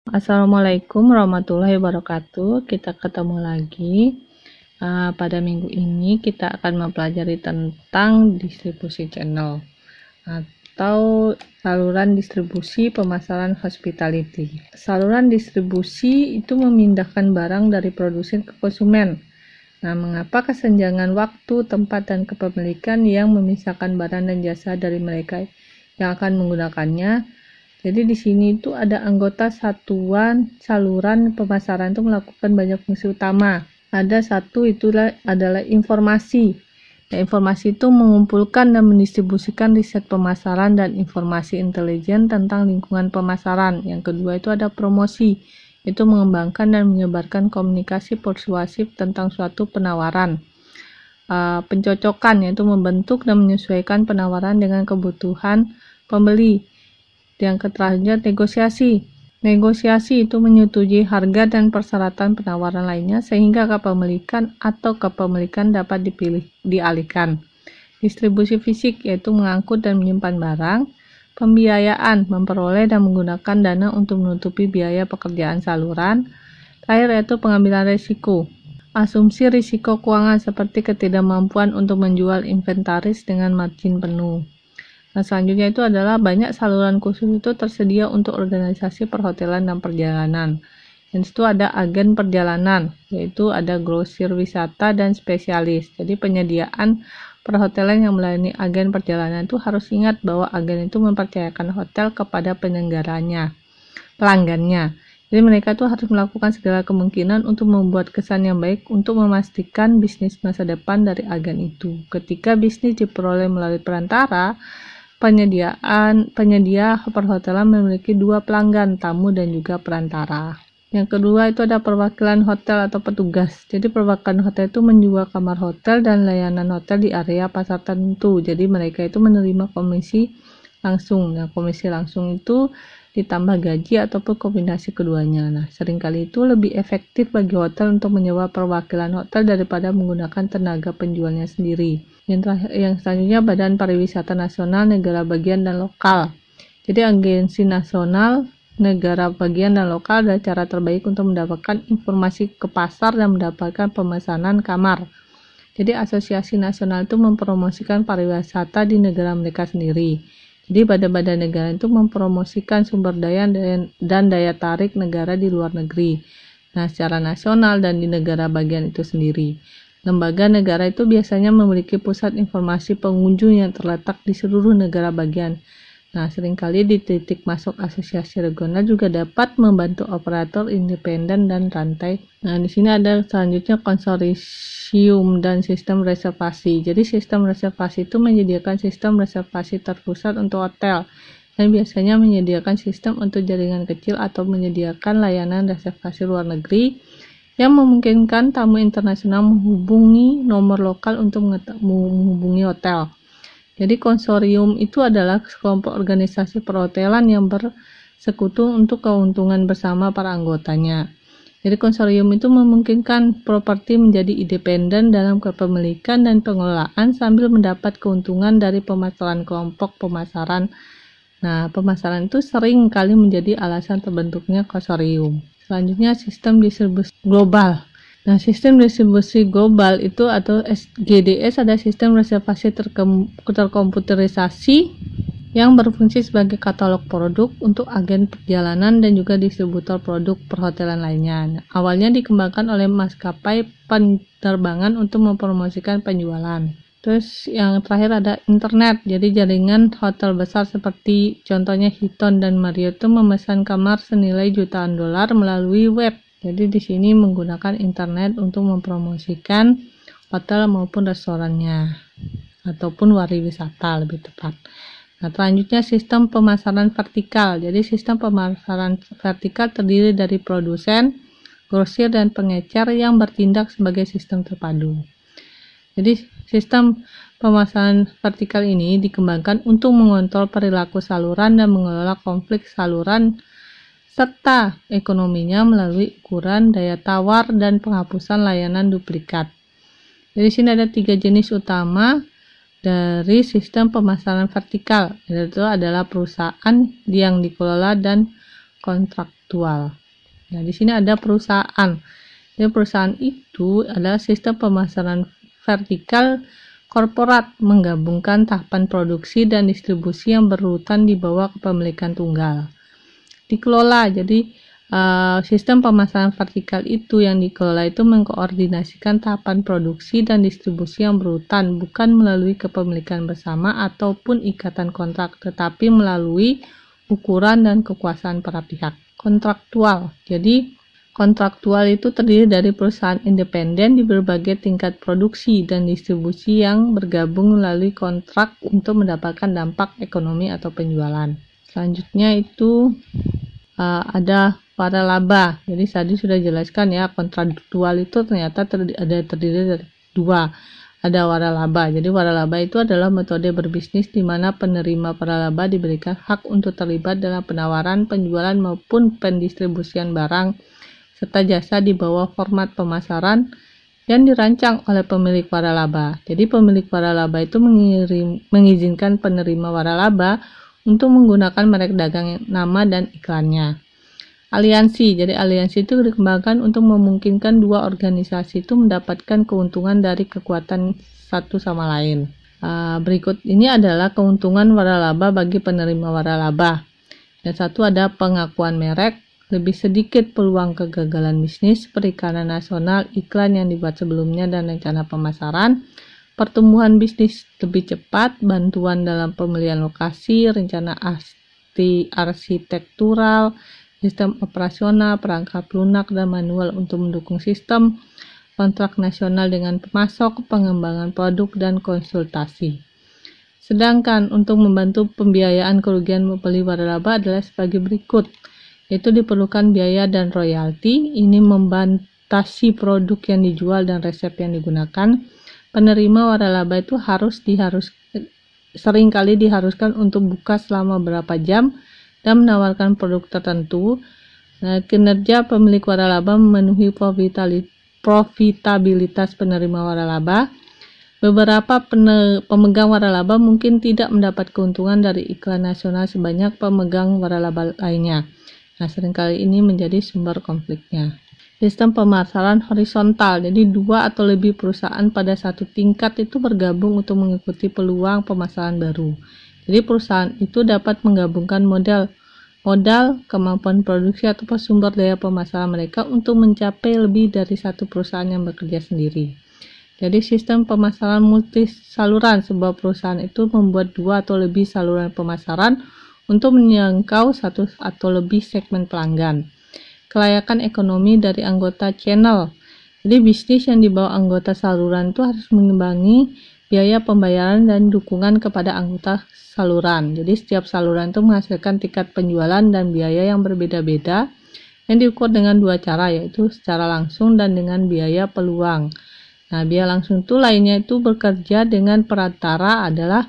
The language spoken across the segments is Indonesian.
Assalamualaikum warahmatullahi wabarakatuh. Kita ketemu lagi. Pada minggu ini kita akan mempelajari tentang distribusi channel atau saluran distribusi pemasaran hospitality. Saluran distribusi itu memindahkan barang dari produsen ke konsumen. Nah, mengapa kesenjangan waktu, tempat, dan kepemilikan yang memisahkan barang dan jasa dari mereka yang akan menggunakannya? Jadi di sini itu ada anggota satuan saluran pemasaran itu melakukan banyak fungsi utama. Ada satu adalah informasi. Nah, informasi itu mengumpulkan dan mendistribusikan riset pemasaran dan informasi intelijen tentang lingkungan pemasaran. Yang kedua itu ada promosi. Itu mengembangkan dan menyebarkan komunikasi persuasif tentang suatu penawaran. Pencocokan yaitu membentuk dan menyesuaikan penawaran dengan kebutuhan pembeli. Yang terakhir, negosiasi. Negosiasi itu menyetujui harga dan persyaratan penawaran lainnya sehingga kepemilikan atau kepemilikan dapat dialihkan. Distribusi fisik yaitu mengangkut dan menyimpan barang. Pembiayaan, memperoleh dan menggunakan dana untuk menutupi biaya pekerjaan saluran. Terakhir yaitu pengambilan risiko. Asumsi risiko keuangan seperti ketidakmampuan untuk menjual inventaris dengan margin penuh. Nah, selanjutnya itu adalah banyak saluran khusus itu tersedia untuk organisasi perhotelan dan perjalanan. Dan itu ada agen perjalanan, yaitu ada grosir wisata dan spesialis. Jadi penyediaan perhotelan yang melayani agen perjalanan itu harus ingat bahwa agen itu mempercayakan hotel kepada pelanggannya. Jadi mereka itu harus melakukan segala kemungkinan untuk membuat kesan yang baik untuk memastikan bisnis masa depan dari agen itu. Ketika bisnis diperoleh melalui perantara, penyedia perhotelan memiliki dua pelanggan, tamu dan juga perantara. Yang kedua itu ada perwakilan hotel atau petugas. Jadi perwakilan hotel itu menjual kamar hotel dan layanan hotel di area pasar tertentu. Jadi mereka itu menerima komisi langsung. Nah, komisi langsung itu ditambah gaji ataupun kombinasi keduanya. Nah, seringkali itu lebih efektif bagi hotel untuk menyewa perwakilan hotel daripada menggunakan tenaga penjualnya sendiri. Yang selanjutnya Badan Pariwisata Nasional Negara Bagian dan Lokal. Jadi agensi nasional negara bagian dan lokal adalah cara terbaik untuk mendapatkan informasi ke pasar dan mendapatkan pemesanan kamar. Jadi asosiasi nasional itu mempromosikan pariwisata di negara mereka sendiri. Jadi badan-badan negara itu mempromosikan sumber daya dan daya tarik negara di luar negeri. Nah, secara nasional dan di negara bagian itu sendiri. Lembaga negara itu biasanya memiliki pusat informasi pengunjung yang terletak di seluruh negara bagian. Nah, seringkali di titik masuk asosiasi regional juga dapat membantu operator independen dan rantai. Nah, di sini ada selanjutnya konsorsium dan sistem reservasi. Jadi sistem reservasi itu menyediakan sistem reservasi terpusat untuk hotel dan biasanya menyediakan sistem untuk jaringan kecil atau menyediakan layanan reservasi luar negeri yang memungkinkan tamu internasional menghubungi nomor lokal untuk menghubungi hotel. Jadi konsorsium itu adalah kelompok organisasi perhotelan yang bersekutu untuk keuntungan bersama para anggotanya. Jadi konsorsium itu memungkinkan properti menjadi independen dalam kepemilikan dan pengelolaan sambil mendapat keuntungan dari pemasaran kelompok pemasaran. Nah, pemasaran itu sering kali menjadi alasan terbentuknya konsorsium. Selanjutnya sistem distribusi global. Nah, sistem distribusi global itu atau GDS ada sistem reservasi terkomputerisasi yang berfungsi sebagai katalog produk untuk agen perjalanan dan juga distributor produk perhotelan lainnya. Nah, awalnya dikembangkan oleh maskapai penerbangan untuk mempromosikan penjualan. Terus yang terakhir ada internet. Jadi jaringan hotel besar seperti contohnya Hilton dan Marriott itu memesan kamar senilai jutaan dolar melalui web. Jadi di sini menggunakan internet untuk mempromosikan hotel maupun restorannya ataupun wariwisata lebih tepat. Nah, selanjutnya sistem pemasaran vertikal. Jadi sistem pemasaran vertikal terdiri dari produsen, grosir dan pengecer yang bertindak sebagai sistem terpadu. Jadi sistem pemasaran vertikal ini dikembangkan untuk mengontrol perilaku saluran dan mengelola konflik saluran serta ekonominya melalui ukuran daya tawar dan penghapusan layanan duplikat. Jadi sini ada 3 jenis utama dari sistem pemasaran vertikal, yaitu adalah perusahaan yang dikelola dan kontrak kontraktual. Nah, di sini ada perusahaan. Jadi perusahaan itu adalah sistem pemasaran vertikal korporat menggabungkan tahapan produksi dan distribusi yang berurutan di bawah kepemilikan tunggal. Dikelola, jadi sistem pemasaran vertikal itu yang dikelola itu mengkoordinasikan tahapan produksi dan distribusi yang berurutan, bukan melalui kepemilikan bersama ataupun ikatan kontrak, tetapi melalui ukuran dan kekuasaan para pihak. Kontraktual, jadi kontraktual itu terdiri dari perusahaan independen di berbagai tingkat produksi dan distribusi yang bergabung melalui kontrak untuk mendapatkan dampak ekonomi atau penjualan. Selanjutnya itu ada waralaba. Jadi tadi sudah jelaskan ya, kontraktual itu ternyata terdiri dari dua. Ada waralaba. Jadi waralaba itu adalah metode berbisnis di mana penerima waralaba diberikan hak untuk terlibat dalam penawaran, penjualan maupun pendistribusian barang serta jasa di bawah format pemasaran yang dirancang oleh pemilik waralaba. Jadi pemilik waralaba itu mengizinkan penerima waralaba untuk menggunakan merek dagang nama dan iklannya. Aliansi, jadi aliansi itu dikembangkan untuk memungkinkan dua organisasi itu mendapatkan keuntungan dari kekuatan satu sama lain. Berikut ini adalah keuntungan waralaba bagi penerima waralaba. Yang satu ada pengakuan merek, lebih sedikit peluang kegagalan bisnis, perikanan nasional, iklan yang dibuat sebelumnya dan rencana pemasaran, pertumbuhan bisnis lebih cepat, bantuan dalam pemilihan lokasi, rencana arsitektural, sistem operasional, perangkat lunak dan manual untuk mendukung sistem, kontrak nasional dengan pemasok, pengembangan produk, dan konsultasi. Sedangkan untuk membantu pembiayaan kerugian pembeli waralaba adalah sebagai berikut, yaitu diperlukan biaya dan royalti. Ini membatasi produk yang dijual dan resep yang digunakan. Penerima waralaba itu seringkali diharuskan untuk buka selama berapa jam dan menawarkan produk tertentu. Nah, kinerja pemilik waralaba memenuhi profitabilitas penerima waralaba. Beberapa pemegang waralaba mungkin tidak mendapat keuntungan dari iklan nasional sebanyak pemegang waralaba lainnya. Nah, seringkali ini menjadi sumber konfliknya. Sistem pemasaran horizontal, jadi dua atau lebih perusahaan pada satu tingkat itu bergabung untuk mengikuti peluang pemasaran baru. Jadi perusahaan itu dapat menggabungkan modal, kemampuan produksi atau sumber daya pemasaran mereka untuk mencapai lebih dari satu perusahaan yang bekerja sendiri. Jadi sistem pemasaran multi saluran, sebuah perusahaan itu membuat dua atau lebih saluran pemasaran untuk menjangkau satu atau lebih segmen pelanggan. Kelayakan ekonomi dari anggota channel. Jadi bisnis yang dibawa anggota saluran itu harus mengimbangi biaya pembayaran dan dukungan kepada anggota saluran. Jadi setiap saluran itu menghasilkan tingkat penjualan dan biaya yang berbeda-beda yang diukur dengan dua cara, yaitu secara langsung dan dengan biaya peluang. Nah, biaya langsung itu lainnya itu bekerja dengan perantara adalah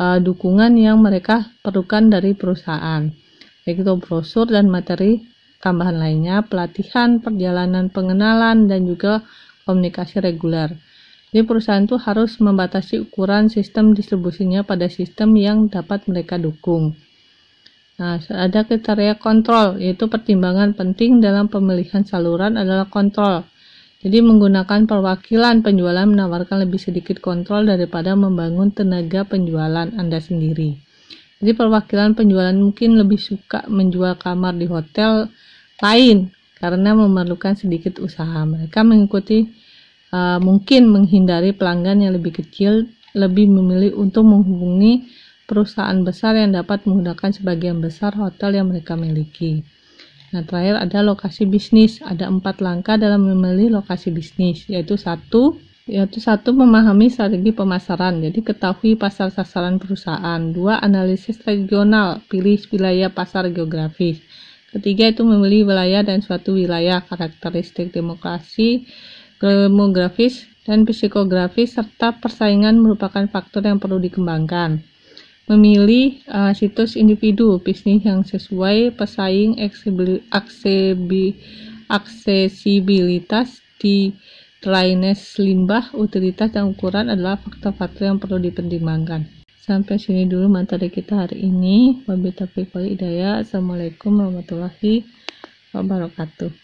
dukungan yang mereka perlukan dari perusahaan, baik itu brosur dan materi tambahan lainnya, pelatihan, perjalanan pengenalan, dan juga komunikasi reguler. Jadi perusahaan itu harus membatasi ukuran sistem distribusinya pada sistem yang dapat mereka dukung. Nah, ada kriteria kontrol, yaitu pertimbangan penting dalam pemilihan saluran adalah kontrol. Jadi menggunakan perwakilan penjualan menawarkan lebih sedikit kontrol daripada membangun tenaga penjualan Anda sendiri. Jadi perwakilan penjualan mungkin lebih suka menjual kamar di hotel lain karena memerlukan sedikit usaha. Mereka mungkin menghindari pelanggan yang lebih kecil, lebih memilih untuk menghubungi perusahaan besar yang dapat menggunakan sebagian besar hotel yang mereka miliki. Nah, terakhir ada lokasi bisnis. Ada 4 langkah dalam memilih lokasi bisnis, yaitu satu, memahami strategi pemasaran. Jadi ketahui pasar sasaran perusahaan. 2, analisis regional, pilih wilayah pasar geografis. Ketiga itu memilih wilayah dan suatu wilayah, karakteristik demografis dan psikografis serta persaingan merupakan faktor yang perlu dikembangkan. Memilih situs individu, bisnis yang sesuai, pesaing, aksesibilitas, dryness limbah, utilitas dan ukuran adalah faktor-faktor yang perlu dipertimbangkan. Sampai sini dulu materi kita hari ini. Wabillahi taufiq wal hidayah. Assalamualaikum warahmatullahi wabarakatuh.